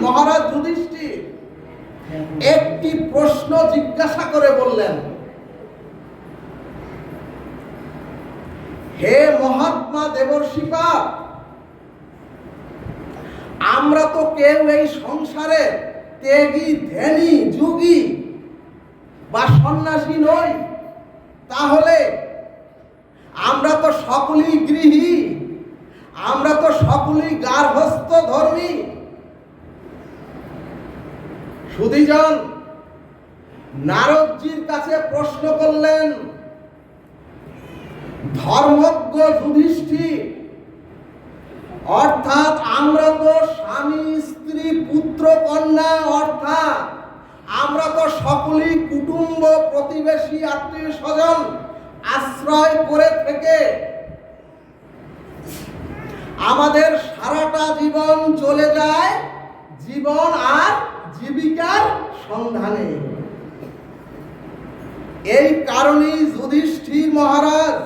মহারাজ যুধিষ্ঠির একটি প্রশ্ন জিজ্ঞাসা করে বললেন, হে মহাত্মা দেবর্ষিপাদ, আমরা তো কেউ এই সংসারে ত্যাগী, ধ্যানী, যোগী বা সন্ন্যাসী নই, তাহলে আমরা তো সকলেই গৃহী, আমরা তো সকলেই গার্হস্থ ধর্মী। সুধীজন নারদজির কাছে প্রশ্ন করলেন, ধর্মজ্ঞ যুধিষ্ঠির, অর্থাৎ আমরা তো স্বামী, স্ত্রী, পুত্র, কন্যা, অর্থাৎ আমরা তো সকলেই কুটুম্ব, প্রতিবেশী, আত্মীয় স্বজন আশ্রয় করে থেকে আমাদের সারাটা জীবন চলে যায় জীবন আর জীবিকার সন্ধানে। এই কারণেই যুধিষ্ঠির মহারাজ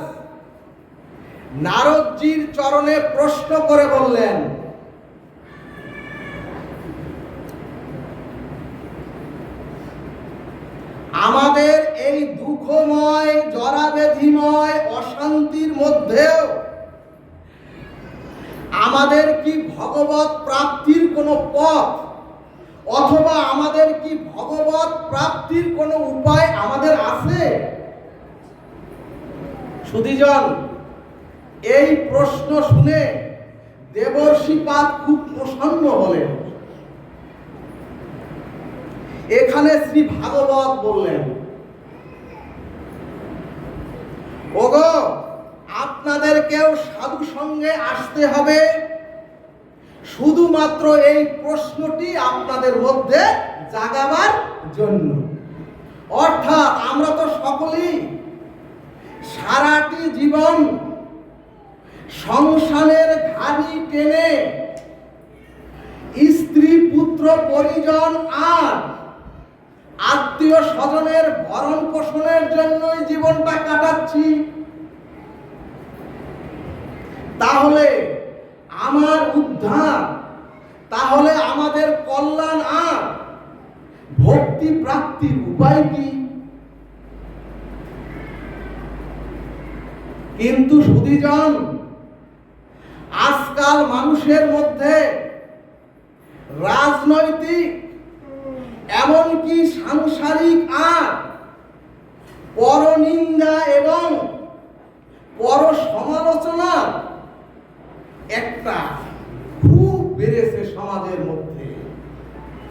নারদজির চরণে প্রশ্ন করে বললেন, আমাদের এই দুঃখময়, জরাব্যাধিময় অশান্তির মধ্যেও আমাদের কি ভগবৎ প্রাপ্তির কোনো পথ অথবা আমাদের কি ভগবৎ প্রাপ্তির কোনো উপায় আমাদের আছে? সুধীজন এই প্রশ্ন শুনে দেবর্ষিপাদ খুব প্রসন্ন হলেন। এখানে শ্রী ভাগবত বললেন, ওগো, আপনাদেরকেও সাধু সঙ্গে আসতে হবে শুধুমাত্র এই প্রশ্নটি আপনাদের মধ্যে জাগাবার জন্য। অর্থাৎ আমরা তো সকলেই সারাটি জীবন সংসারের ঘানি টেনে স্ত্রী, পুত্র, পরিজন আর আত্মীয় স্বজনের ভরণ পোষণের জন্যই জীবনটা কাটাচ্ছি। তাহলে আমার উদ্ধার, তাহলে আমাদের কল্যাণ আর ভক্তি প্রাপ্তির উপায় কি? কিন্তু সুধীজন, আজকাল মানুষের মধ্যে রাজনৈতিক, এমনকি সাংসারিক আর পরনিন্দা এবং পর সমালোচনা একটা খুব বেড়েছে সমাজের মধ্যে।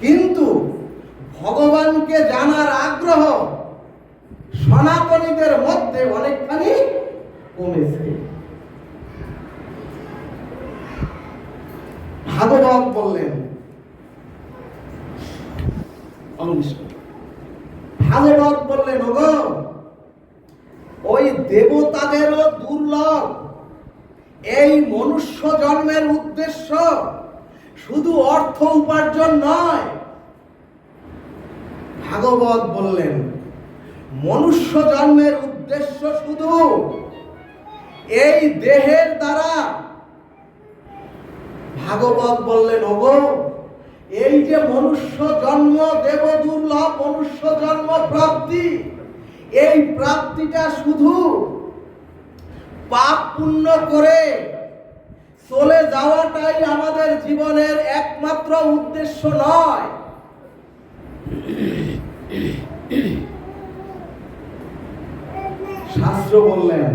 কিন্তু ভগবানকে জানার আগ্রহ সনাতনীদের মধ্যে অনেকখানি কমেছে। ভাগবত বললেন, ভাগবত বললেন, ওগো, ওই দেবতাদেরও দুর্লভ এই মনুষ্য জন্মের উদ্দেশ্য শুধু অর্থ উপার্জন নয়। ভাগবত বললেন, মনুষ্য জন্মের উদ্দেশ্য শুধু এই দেহের দ্বারা। ভাগবত বললেন, ওগো, এই যে মনুষ্য জন্ম, দেব দুর্লভ মনুষ্য জন্ম প্রাপ্তি, এই প্রাপ্তিটা শুধু পাপ পুণ্য করে চলে যাওয়াটাই আমাদের জীবনের একমাত্র উদ্দেশ্য নয়। শাস্ত্র বললেন,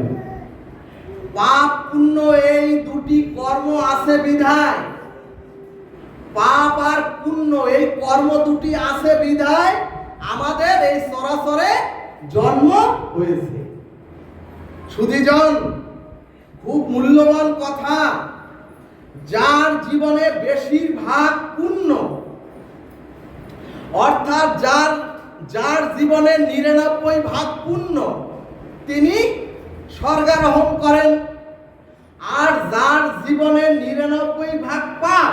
পাপ পুণ্য এই দুটি কর্ম আছে বিধায়, পাপ আর পুণ্য এই কর্ম দুটি আছে বিধায় আমাদের এই চরাচরে জন্ম হয়েছে। সুধীজন, খুব মূল্যবান কথা, যার জীবনে বেশিরভাগ পুণ্য, অর্থাৎ যার জীবনে 99% পুণ্য, তিনি স্বর্গারোহণ করেন। আর যার জীবনে 99% পাপ,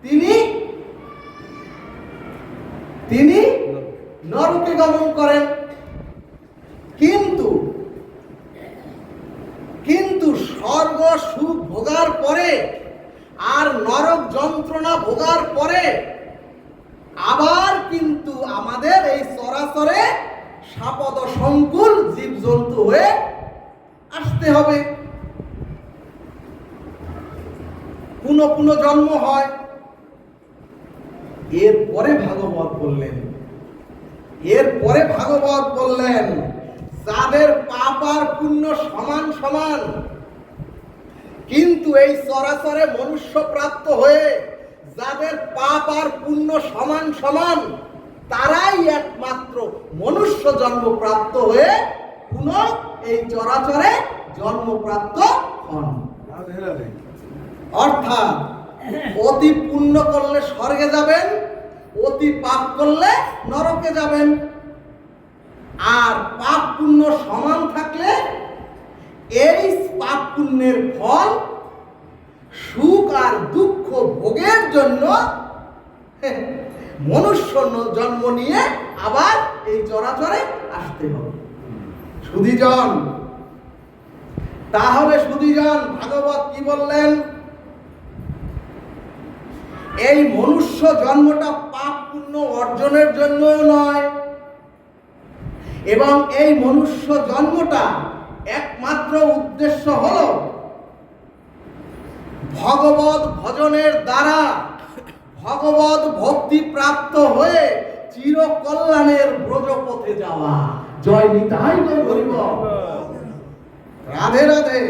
তিনি নরকে গমন করেন। কিন্তু স্বর্গ সুখ ভোগার পরে আর নরক যন্ত্রণা ভোগার পরে সাপদ সংকুল জীবজন্তু হয়ে আসতে হবে। পুনঃ পুনঃ জন্ম হয়। এরপরে ভাগবত বললেন যাদের পাপ আর পুণ্য সমান সমান, কিন্তু এই চরাচরে মনুষ্য প্রাপ্ত হয়ে যাদের পাপ আর পুণ্য সমান সমান, তারাই একমাত্র মনুষ্য জন্মপ্রাপ্ত হয়ে পুনঃ এই চরাচরে জন্মপ্রাপ্ত হন। অর্থাৎ অতি পুণ্য করলে স্বর্গে যাবেন, অতি পাপ করলে নরকে যাবেন। আর পাপ পুণ্য সমান থাকলে এই পাপ পুণ্যের ফল সুখ আর দুঃখ ভোগের জন্য মনুষ্য জন্ম নিয়ে আবার এই চরাচরে আসতে হবে। সুধীজন, তাহলে সুধীজন ভাগবত কি বললেন? এই মনুষ্য জন্মটা পাপ পুণ্য অর্জনের জন্য নয়, এবং এই মনুষ্য জন্মটা একমাত্র উদ্দেশ্য হলো ভগবত ভজনের দ্বারা ভগবত ভক্তি প্রাপ্ত হয়ে চির কল্যাণের ব্রজপথে যাওয়া। জয় নিতাই গৌর হরিবল। রাধে রাধে।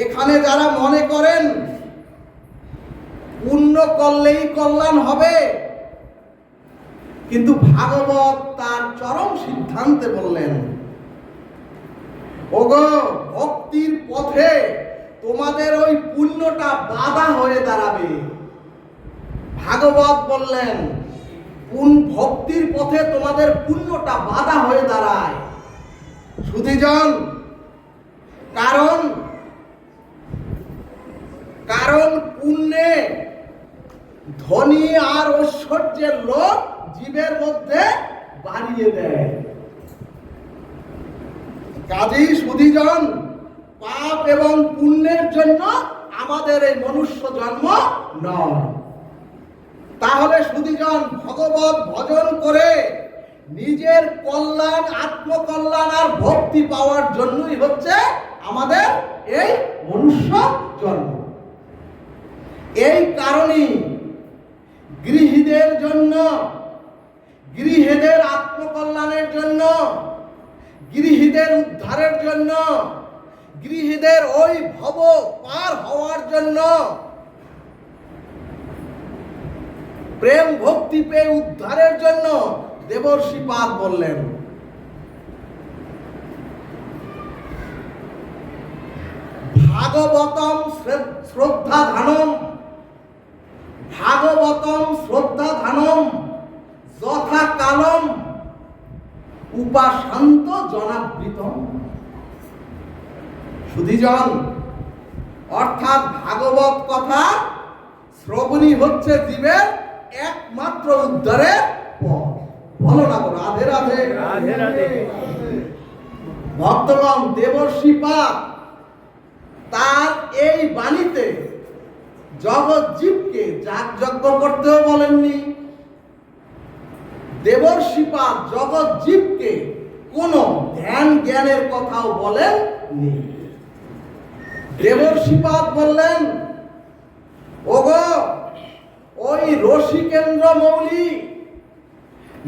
এখানে যারা মনে করেন পুণ্য করলেই কল্যাণ হবে, কিন্তু ভাগবত তার চরম সিদ্ধান্তে বললেন, ওগো ভক্তির পথে তোমাদের ওই পুণ্যটা বাধা হয়ে দাঁড়াবে। ভাগবত বললেন ভক্তির পথে তোমাদের পুণ্যটা বাধা হয়ে দাঁড়ায়। সুধীজন, কারণ পুণ্যে ধনী আর ঐশ্বর্যের লোভ জীবের মধ্যে বাড়িয়ে দেয়। কাজেই সুধীজন, পাপ এবং পুণ্যের জন্য আমাদের এই মনুষ্য জন্ম নয়। তাহলে সুধীজন, ভগবত ভজন করে নিজের কল্যাণ, আত্মকল্যাণ আর ভক্তি পাওয়ার জন্যই হচ্ছে আমাদের এই মনুষ্য জন্ম। এই কারণেই গৃহীদের জন্য, গৃহীদের আত্মকল্যাণের জন্য, গৃহীদের উদ্ধারের জন্য, গৃহীদের ওই ভব পার হওয়ার জন্য, প্রেম ভক্তি পেয়ে উদ্ধারের জন্য দেবর্ষিপাদ বললেন ভাগবতম শ্রদ্ধা ধানম, ভাগবতম শ্রদ্ধা ধানম যথা কালম উপাসান্ত জনাবৃতম। সুধীজন, অর্থাৎ ভাগবত কথা শ্রবণই হচ্ছে জীবের একমাত্র উদ্ধারের পথ। বলো না, রাধে রাধে। রাধে রাধে। ভক্তগণ, দেবর্ষিপাদ তার এই বাণীতে জগৎ জীবকে যাগযজ্ঞ করতেও বলেননি। দেবর্ষিপাদ জগৎ জীবকে কোন ধ্যান জ্ঞানের কথাও বলেননি। দেবর্ষিপাদ বললেন, ওগো ওই রসিকেন্দ্র মৌলি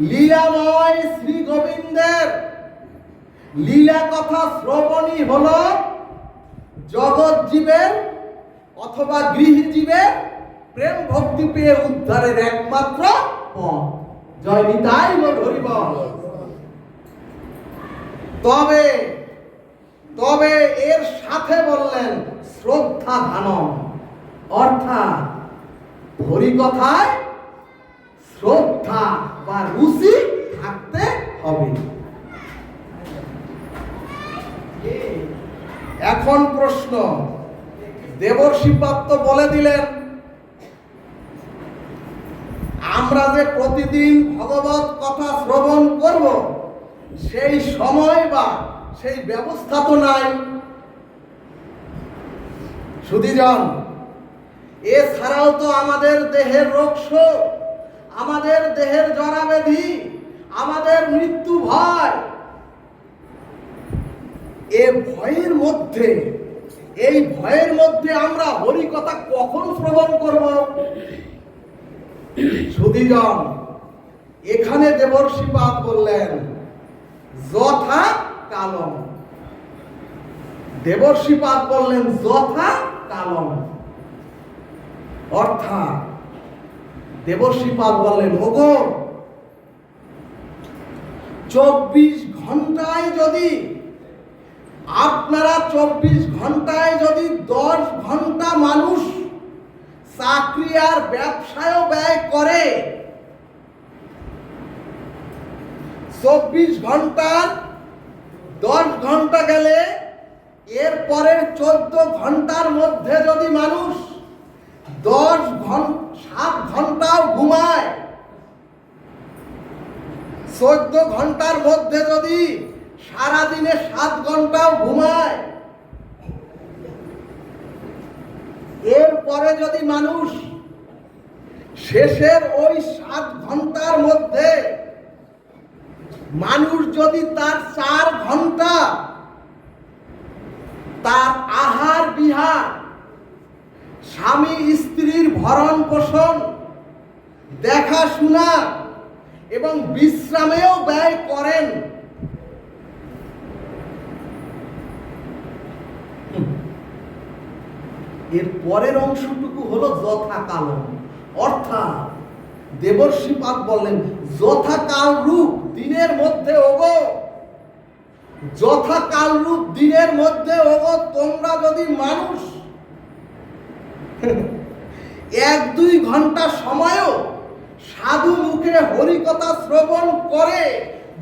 লীলাময় শ্রী গোবিন্দের লীলা কথা শ্রবণই হলো জগৎ জীবের অথবা গৃহী জীবের প্রেম ভক্তি পেয়ে উদ্ধারের একমাত্র পথ। জয় নিতাই গৌর হরিবল। তবে এর সাথে বললেন শ্রদ্ধা ধানম, অর্থাৎ হরি কথায় শ্রদ্ধা বা রুচি থাকতে হবে। এখন প্রশ্ন, দেবর্ষিপাদ তো বলে দিলেন আমরা যে প্রতিদিন ভগবত কথা শ্রবণ করব, সেই সময় বা সেই ব্যবস্থা তো নাই। সুধীজন, এছাড়াও তো আমাদের দেহের রোগ শোক, আমাদের দেহের জরাব্যাধি, আমাদের মৃত্যু ভয়, এই ভয়ের মধ্যে আমরা হরি কথা কখন শ্রবণ করব? সুধীজন, এখানে দেবর্ষিপাদ বললেন যথা কালম। দেবর্ষিপাদ বললেন যথা কালম, অর্থাৎ দেবর্ষিপাদ বললেন ওগো 24 ঘন্টায় যদি আপনারা 24 ঘন্টায় যদি 10 ঘন্টা মানুষ চাকরি আর ব্যবসায় ব্যয় করে, 24 ঘন্টার 10 ঘন্টা গেলে এর পরের 14 ঘন্টার মধ্যে যদি মানুষ 7 ঘন্টাও ঘুমায়, 14 ঘন্টার মধ্যে যদি সারাদিনে 7 ঘন্টাও ঘুমায়, এরপরে যদি মানুষ শেষের ওই 7 ঘন্টার মধ্যে মানুষ যদি তার 4 ঘন্টা তার আহার বিহার, স্বামী স্ত্রীর ভরণ পোষণ, দেখাশোনা এবং বিশ্রামেও ব্যয় করেন, এর পরের অংশটুকু হলো যথাকালম। অর্থাৎ দেবর্ষিপাদ বললেন যথাকাল রূপ দিনের মধ্যে ওগো, যথাকাল রূপ দিনের মধ্যে ওগো তোমরা যদি মানুষ 1-2 ঘন্টা সময়ও সাধু মুখে হরিকথা শ্রবণ করে,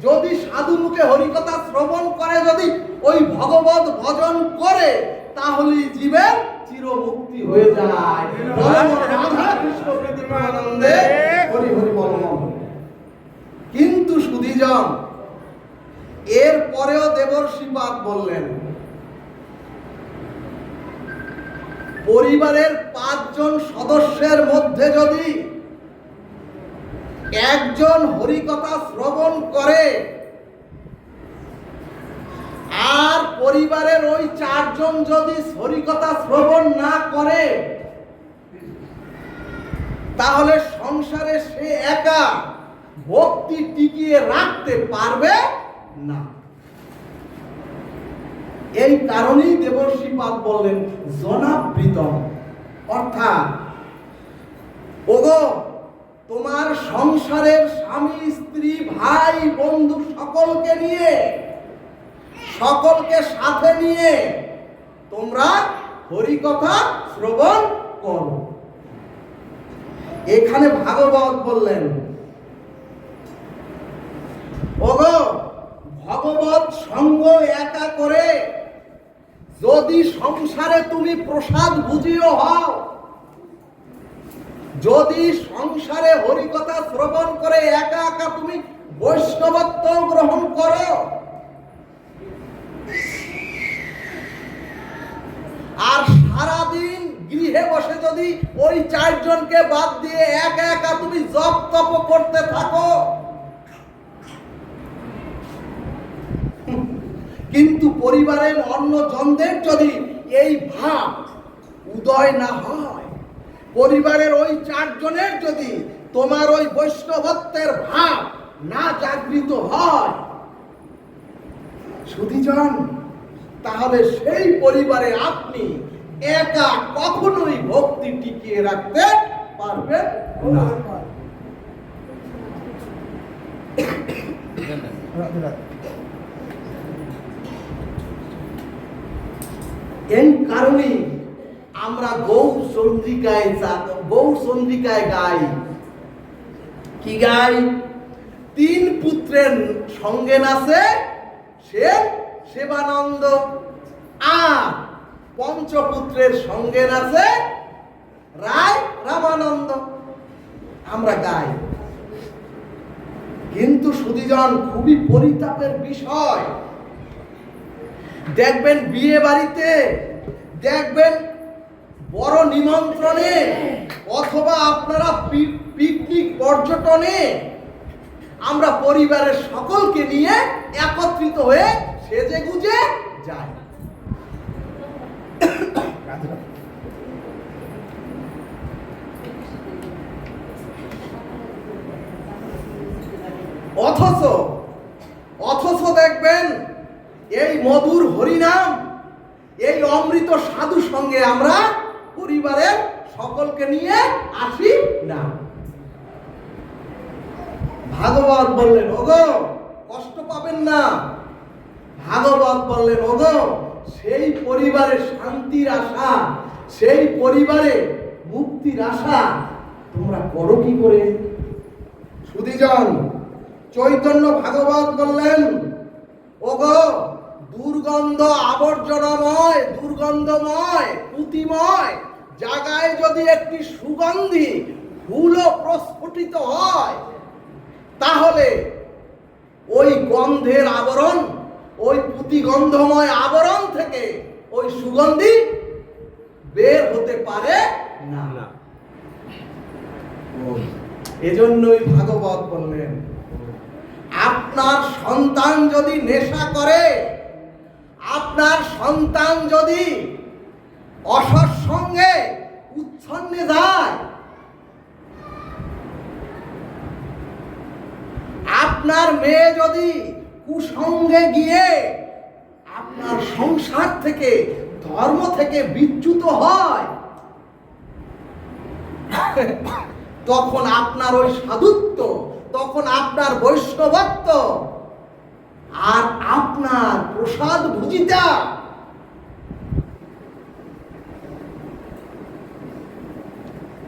যদি সাধু মুখে হরিকথা শ্রবণ করে, যদি ওই ভগবত ভজন করে, তাহলে জীবের চিরমুক্তি হয়ে যায়। রাধা কৃষ্ণ প্রেমানন্দে হরি হরি বল। কিন্তু সুধীজন, এর পরেও দেবর্ষিপাদ বললেন পরিবারের 5 জন সদস্যের মধ্যে যদি একজন হরিকথা শ্রবণ করে আর পরিবারের ওই 4 জন যদি হরিকথা শ্রবণ না করে, তাহলে সংসারে সে একা ভক্তি টিকিয়ে রাখতে পারবে না। এই কারণেই দেবর্ষিপাদ বললেন জনাবৃতম, অর্থাৎ ওগো তোমার সংসারের স্বামী স্ত্রী ভাই বন্ধু সকলকে নিয়ে, সকলকে সাথে নিয়ে তোমরা হরিকথা শ্রবণ করো। এখানে ভাগবত বললেন ওগো ভগবত সঙ্গ একা করে যদি সংসারে তুমি প্রসাদ বুঝিও হও, যদি সংসারে হরিকথা শ্রবণ করে একা একা তুমি বৈষ্ণবত্ব গ্রহণ করো, আর সারাদিন গৃহে বসে যদি ওই 4 জনকে বাদ দিয়ে একা একা তুমি জপ তপ করতে থাকো, কিন্তু পরিবারের অন্য জনদের যদি এই ভাব উদয় না হয়, পরিবারের ওই 4 জনের যদি তোমার ওই বৈষ্ণবত্বের ভাব না জাগৃত হয়, সুধীজন, তাহলে সেই পরিবারে আপনি একা কখনোই ভক্তি টিকিয়ে রাখতে পারবেন না। এই কারণে আমরা গৌরচন্দ্রিকায় গাই, কি গাই? 3 পুত্রের সঙ্গে নাচে সে সেবানন্দ, আর 5 পুত্রের সঙ্গে নাচে রায় রামানন্দ, আমরা গাই। কিন্তু সুধীজন, খুবই পরিতাপের বিষয়, দেখবেন বিয়ে বাড়িতে, দেখবেন বড় নিমন্ত্রণে, অথবা আপনারা পিকনিক পর্যটনে আমরা পরিবারের সকলকে নিয়ে একত্রিত হয়ে সেজে গুজে যায়। অথচ দেখবেন এই মধুর হরিনাম, এই অমৃত সাধু সঙ্গে আমরা পরিবারের সকলকে নিয়ে আসি না। ভাগবত বললেন ওগো কষ্ট পাবেন না। ভাগবত বললেন ওগো সেই পরিবারে শান্তির আশা, সেই পরিবারে মুক্তির আশা তোমরা করো কি করে? সুধীজন, চৈতন্য ভাগবত বললেন ওগো দুর্গন্ধ আবর্জনাময়, দুর্গন্ধময়, পুঁতিময় জায়গায় যদি একটি সুগন্ধি ফুলও প্রস্ফুটিত হয়, তাহলে ওই গন্ধের আবরণ, ওই পুঁতিগন্ধময় আবরণ থেকে ওই সুগন্ধি বের হতে পারে না। এজন্যই ভাগবত বললেন আপনার সন্তান যদি নেশা করে, আপনার সন্তান যদি অসৎ সঙ্গে উচ্ছন্নে যায়, আপনার মেয়ে যদি কুসঙ্গে গিয়ে আপনার সংসার থেকে, ধর্ম থেকে বিচ্যুত হয়, তখন আপনার ওই সাধুত্ব, তখন আপনার বৈষ্ণবত্ব আর আপনার প্রসাদ ভুজিতা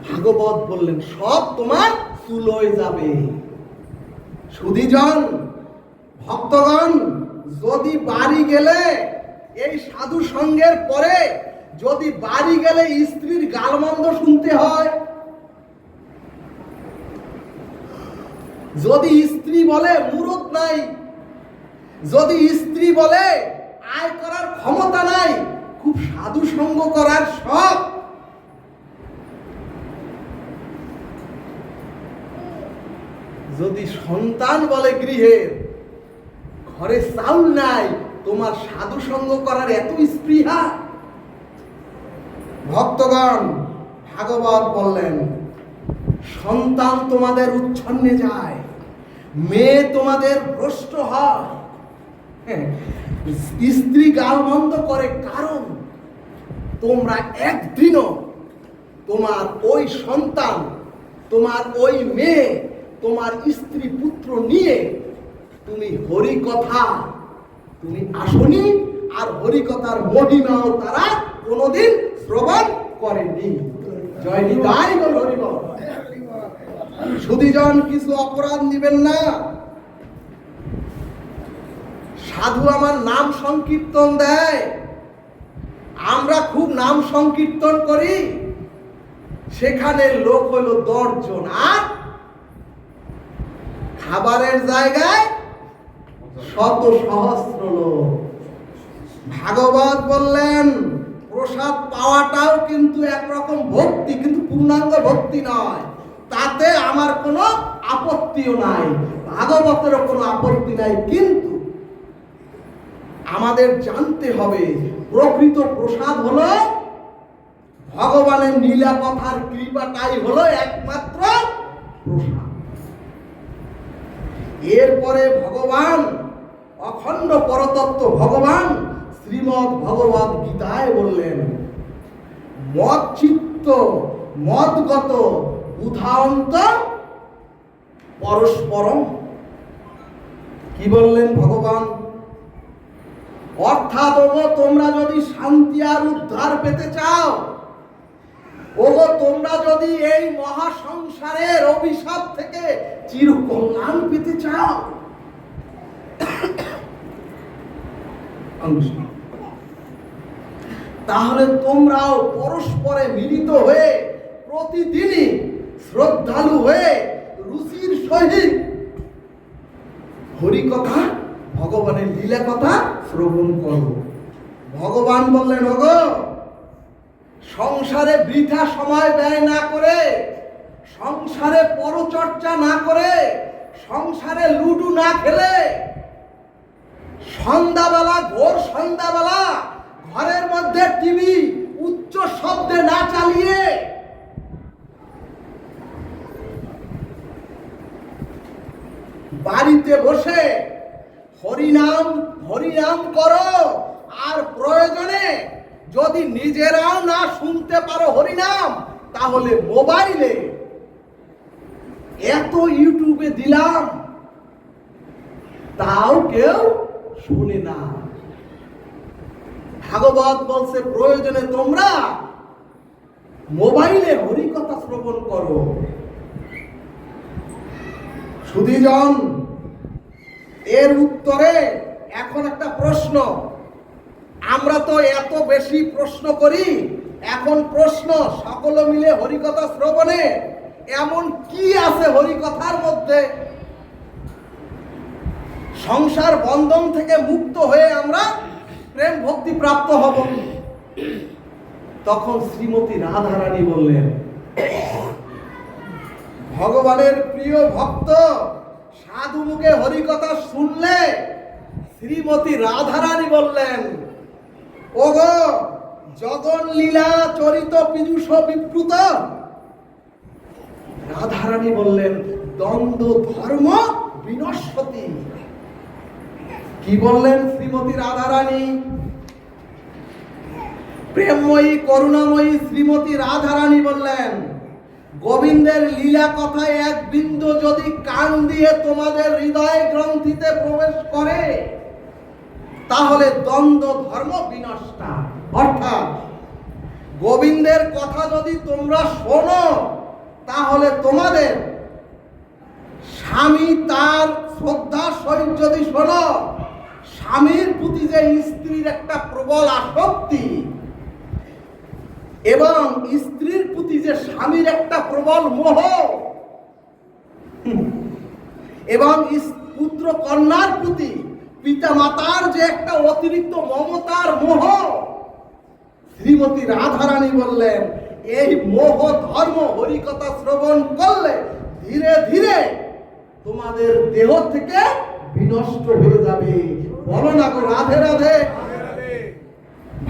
ভাগবত বললেন সব তোমার চুলোয় যাবে। সুধীজন, ভক্তগণ, যদি বাড়ি গেলে এই সাধু সঙ্গের পরে যদি বাড়ি গেলে স্ত্রীর গালমন্দ শুনতে হয়, যদি স্ত্রী বলে মুরত নাই, যদি স্ত্রী বলে আয় করার ক্ষমতা নাই, খুব সাধু সঙ্গ করার শখ, যদি সন্তান বলে গৃহের ঘরে চাউল নাই, তোমার সাধু সঙ্গ করার এত স্পৃহা। ভক্তগণ, ভাগবত বললেন সন্তান তোমাদের উচ্ছন্নে যায়, মেয়ে তোমাদের ভ্রষ্ট হয়, স্ত্রী গালমন্দ করে, কারণ তোমরা একদিনও তোমার ওই সন্তান, তোমার ওই মেয়ে, তোমার স্ত্রী পুত্র নিয়ে তুমি হরি কথা তুমি আসনি, আর হরি কথার মহিমাও তারা কোনোদিন শ্রবণ করেনি। জয় নিতাই গৌর হরি বল। সুধীজন, কিছু অপরাধ নিবেন না। সাধু আমার নাম সংকীর্তন দেয়, আমরা খুব নাম সংকীর্তন করি, সেখানে লোক হলো 10 জন, আর খাবারের জায়গায় শত সহস্র লোক। ভাগবত বললেন প্রসাদ পাওয়াটাও কিন্তু একরকম ভক্তি, কিন্তু পূর্ণাঙ্গ ভক্তি নয়। তাতে আমার কোনো আপত্তিও নাই, ভাগবতেরও কোনো আপত্তি নাই, কিন্তু আমাদের জানতে হবে প্রকৃত প্রসাদ হলো ভগবানের লীলা কথার কৃপাটাই হলো একমাত্র প্রসাদ। এরপরে ভগবান, অখণ্ড পরতত্ত্ব ভগবান শ্রীমদ্ ভগবত গীতায় বললেন মদ চিত্ত মদগত বুধান্ত পরস্পরম। কি বললেন ভগবান? অর্থাৎ ওগো তোমরা যদি শান্তি আর উদ্ধার পেতে চাও, ওগো তোমরা যদি এই মহা সংসারের অভিশাপ থেকে চিরকল্যাণ পেতে চাও, তাহলে তোমরাও পরস্পরে মিলিত হয়ে প্রতিদিনই শ্রদ্ধালু হয়ে রুচির সহিত হরি কথা, ভগবানের লীলা কথা শ্রবণ করো। ভগবান বললেন ওগো সংসারে বৃথা সময় ব্যয় না করে, সংসারে পরচর্চা না করে, সংসারে লুডু না খেলে সন্ধ্যাবেলা, ঘোর সন্ধ্যাবেলা ঘরের মধ্যে টিভি উচ্চ শব্দে না চালিয়ে বাড়িতে বসে হরিনাম হরিনাম করো। আর প্রয়োজনে যদি নিজেরাও না শুনতে পারো হরিনাম, তাহলে মোবাইলে এত ইউটিউবে দিলাম, তাও কেউ শুনে না। ভাগবত বলছে প্রয়োজনে তোমরা মোবাইলে হরিকথা শ্রবণ করো। সুধীজন, এর উত্তরে এখন একটা প্রশ্ন। আমরা তো এত বেশি প্রশ্ন করি, এখন প্রশ্ন সকলে মিলে হরিকথা শ্রবণে এমন কি আছে হরিকথার মধ্যে সংসার বন্ধন থেকে মুক্ত হয়ে আমরা প্রেম ভক্তি প্রাপ্ত হব? তখন শ্রীমতী রাধারানী বললেন, ভগবানের প্রিয় ভক্ত সাধু মুখে হরিকথা শুনলে শ্রীমতী রাধারানী বললেন, ওগো জগন লীলা চরিত পীযুষ বিপ্লুত। রাধারানী বললেন, দ্বন্দ্ব ধর্ম বিনশ্বতি। কি বললেন শ্রীমতী রাধারানী? প্রেমময়ী করুণাময়ী শ্রীমতী রাধারানী বললেন, গোবিন্দের লীলা কথায় এক বিন্দু যদি কান দিয়ে তোমাদের হৃদয় গ্রন্থিতে প্রবেশ করে, তাহলে দ্বন্দ্ব ধর্ম বিনষ্টা। অর্থাৎ গোবিন্দের কথা যদি তোমরা শোনো, তাহলে তোমাদের স্বামী তার শ্রদ্ধা সহিত যদি শোনো, স্বামীর প্রতি যে স্ত্রীর একটা প্রবল আসক্তি এবং স্ত্রীর প্রতি যে স্বামীর একটা প্রবল মোহ এবং পুত্র কন্যার প্রতি পিতা মাতার যে একটা অতিরিক্ত মমতার মোহ, শ্রীমতী রাধারানী বললেন, এই মোহ ধর্ম হরিকথা শ্রবণ করলে ধীরে ধীরে তোমাদের দেহ থেকে বিনষ্ট হয়ে যাবে। বলো না গো রাধে রাধে।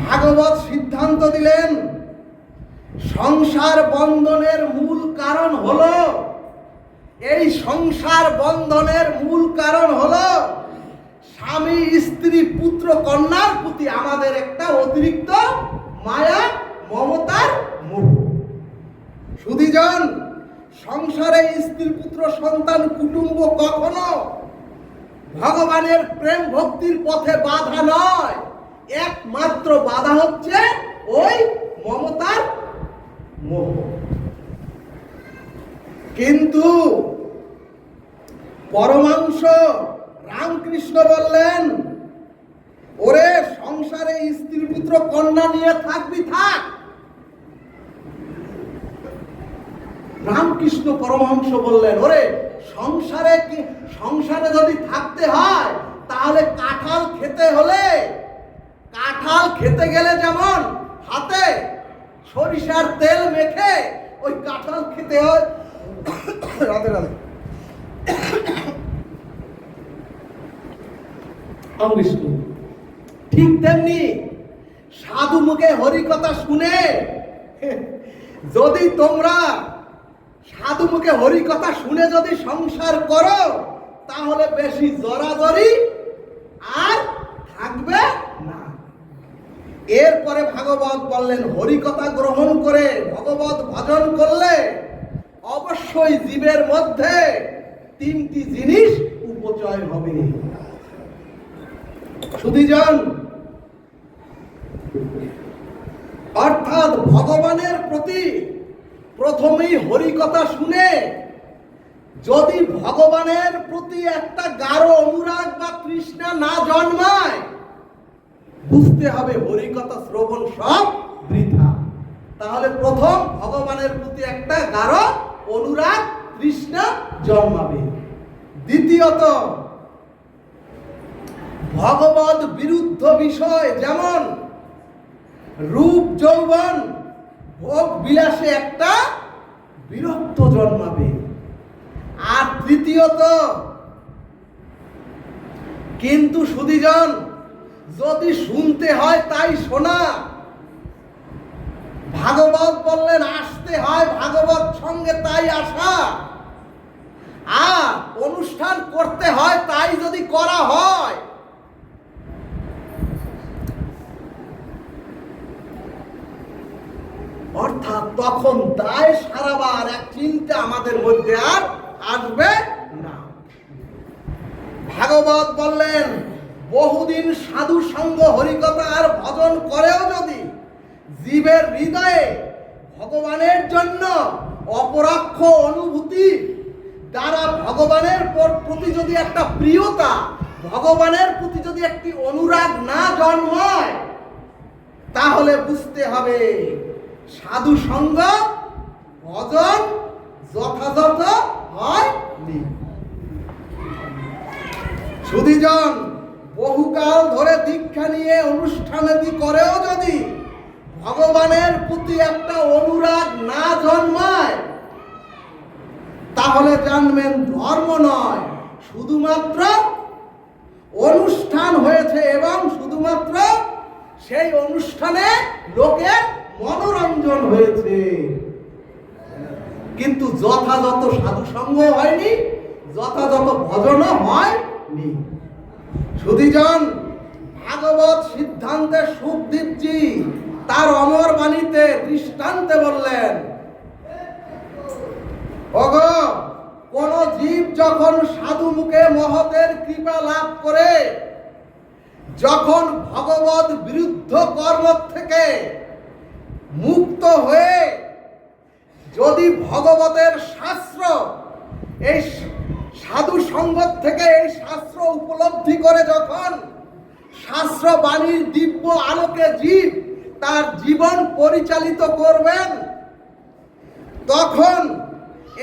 ভাগবত সিদ্ধান্ত দিলেন, সংসার বন্ধনের মূল কারণ হলো, এই সংসার বন্ধনের মূল কারণ হলো স্বামী স্ত্রী পুত্র কন্যার প্রতি আমাদের একটা অতিরিক্ত মায়া মমতার মোহ। সুধীজন, সংসারে স্ত্রী পুত্র সন্তান কুটুম্ব কখনো ভগবানের প্রেম ভক্তির পথে বাধা নয়। একমাত্র বাধা হচ্ছে ওই মমতার মোহ। কিন্তু পরমাংশ রামকৃষ্ণ বললেন, ওরে সংসারে স্ত্রী পুত্র কন্যা নিয়ে থাকবি থাক। রামকৃষ্ণ পরমহংস বললেন, ওরে সংসারে যদি থাকতে হয়, তাহলে কাঁঠাল খেতে হলে, কাঁঠাল খেতে গেলে যেমন হাতে সরিষার তেল মেখে ওই কাঁঠাল খেতে হয়, রাধে রাধে, ঠিক তেমনি সাধু মুখে হরিকথা শুনে যদি তোমরা সাধু মুখে হরিকথা শুনে যদি সংসার করো, তাহলে বেশি জড়াজড়ি আর থাকবে না। এরপরে ভাগবত বললেন, হরিকথা গ্রহণ করে ভগবত ভজন করলে অবশ্যই জীবের মধ্যে তিনটি জিনিস উপচয় হবে। সুধীজন, অর্থাৎ ভগবানের প্রতি প্রথমেই হরিকথা শুনে যদি ভগবানের প্রতি একটা গাঢ় অনুরাগ বা তৃষ্ণা না জন্মায়, বুঝতে হবে হরিকথা শ্রবণ সব বৃথা। তাহলে প্রথম ভগবানের প্রতি একটা গাঢ় অনুরাগ তৃষ্ণা জন্মাবে। দ্বিতীয়ত, ভগবত বিরুদ্ধ বিষয় যেমন রূপ যৌবন ভোগ বিলাসে একটা বিরক্ত জন্মাবে। আর তৃতীয়ত, কিন্তু সুধীজন, যদি শুনতে হয় তাই শোনা। ভাগবত বললেন আসতে হয় ভাগবত সঙ্গে, তাই আসা। আর অনুষ্ঠান করতে হয় তাই যদি করা হয়, অর্থাৎ তখন দায় সারাবার এক চিন্তা আমাদের মধ্যে আর আসবে না। ভাগবত বললেন বহুদিন সাধু সঙ্গ হরিকথা আর ভজন করেও যদি জীবের হৃদয়ে ভগবানের জন্য অপরাক্ষ অনুভূতি দ্বারা ভগবানের প্রতি যদি একটা প্রিয়তা, ভগবানের প্রতি যদি একটি অনুরাগ না জন্মায়, তাহলে বুঝতে হবে সাধু সঙ্গ ভজন যথাযথ হয়নি। সুধীজন, বহুকাল ধরে দীক্ষা নিয়ে অনুষ্ঠানাদি করেও যদি ভগবানের প্রতি একটা অনুরাগ না জন্মায়, তাহলে জানবেন ধর্ম নয়, শুধুমাত্র অনুষ্ঠান হয়েছে এবং শুধুমাত্র সেই অনুষ্ঠানে লোকের মনোরঞ্জন হয়েছে, কিন্তু যথাযথ সাধু সঙ্গ হয়নি, যথাযথ ভজনও হয়নি। সুধীজন, ভাগবত সিদ্ধান্তে সুখদীপজি তার অমর বাণীতে দৃষ্টান্তে বললেন, ওগো, কোন জীব যখন সাধু মুখে মহতের কৃপা লাভ করে, যখন ভগবত বিরুদ্ধ কর্ম থেকে মুক্ত হয়ে যদি ভগবতের শাস্ত্র, এই সাধু সঙ্গত থেকে এই শাস্ত্র উপলব্ধি করে, যখন শাস্ত্র বাণীর দিব্য আলোকে জীব তার জীবন পরিচালিত করবেন, তখন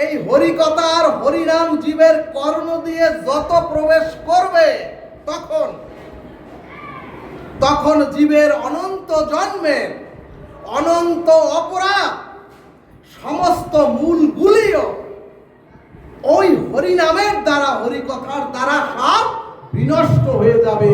এই হরিকথা আর হরিনাম জীবের কর্ণ দিয়ে যত প্রবেশ করবে, তখন জীবের অনন্ত জন্মের অনন্ত অপরাধ সমস্ত মূলগুলিও ওই হরিনামের দ্বারা, হরিকথার দ্বারা সব বিনষ্ট হয়ে যাবে।